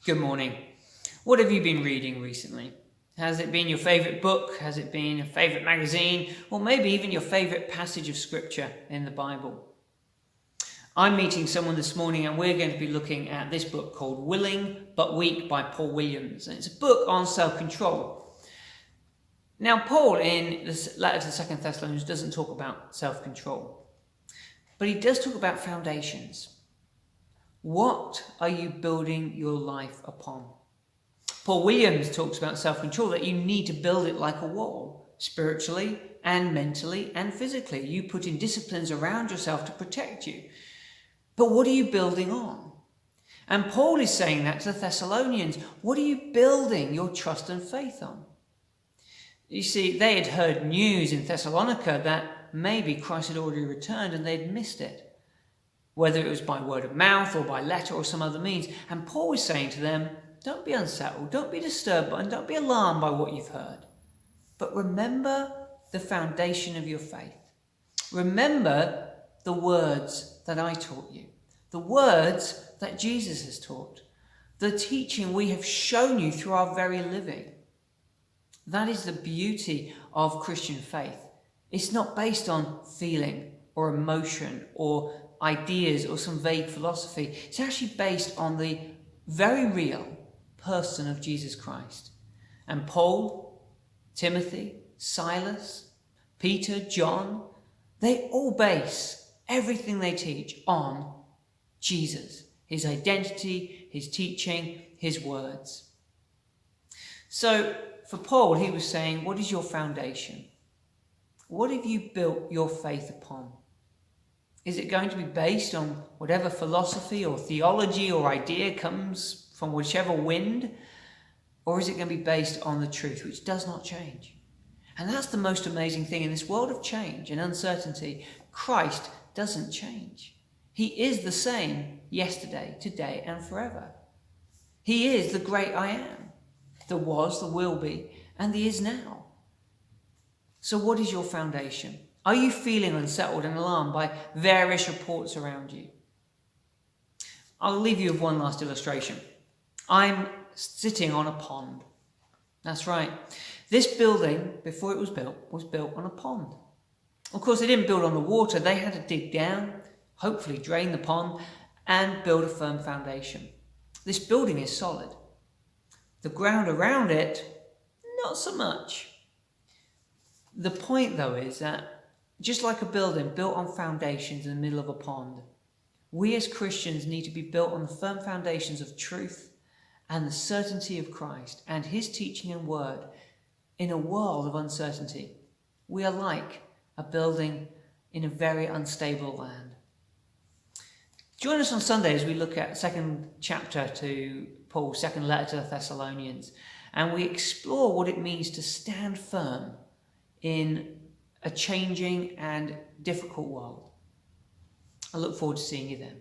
Good morning. What have you been reading recently? Has it been your favourite book? Has it been your favourite magazine? Or maybe even your favourite passage of scripture in the Bible? I'm meeting someone this morning and we're going to be looking at this book called Willing But Weak by Paul Williams. And it's a book on self-control. Now, Paul in the letter to the 2 Thessalonians doesn't talk about self-control, but he does talk about foundations. What are you building your life upon? Paul Williams talks about self-control, that you need to build it like a wall, spiritually and mentally and physically. You put in disciplines around yourself to protect you. But what are you building on? And Paul is saying that to the Thessalonians. What are you building your trust and faith on? You see, they had heard news in Thessalonica that maybe Christ had already returned and they'd missed it, whether it was by word of mouth or by letter or some other means. And Paul was saying to them, don't be unsettled, don't be disturbed, and don't be alarmed by what you've heard. But remember the foundation of your faith. Remember the words that I taught you, the words that Jesus has taught, the teaching we have shown you through our very living. That is the beauty of Christian faith. It's not based on feeling or emotion or ideas or some vague philosophy. It's actually based on the very real person of Jesus Christ. And Paul, Timothy, Silas, Peter, John, they all base everything they teach on Jesus, his identity, his teaching, his words. So for Paul, he was saying, what is your foundation? What have you built your faith upon? Is it going to be based on whatever philosophy or theology or idea comes from whichever wind? Or is it going to be based on the truth, which does not change? And that's the most amazing thing in this world of change and uncertainty. Christ doesn't change. He is the same yesterday, today, and forever. He is the great I am. The was, the will be, and the is now. So what is your foundation? Are you feeling unsettled and alarmed by various reports around you? I'll leave you with one last illustration. I'm sitting on a pond. That's right. This building, before it was built on a pond. Of course, they didn't build on the water. They had to dig down, hopefully drain the pond, and build a firm foundation. This building is solid. The ground around it, not so much. The point, though, is that just like a building built on foundations in the middle of a pond, we as Christians need to be built on the firm foundations of truth and the certainty of Christ and his teaching and word in a world of uncertainty. We are like a building in a very unstable land. Join us on Sunday as we look at the second chapter to Paul's second letter to the Thessalonians, and we explore what it means to stand firm in a changing and difficult world. I look forward to seeing you then.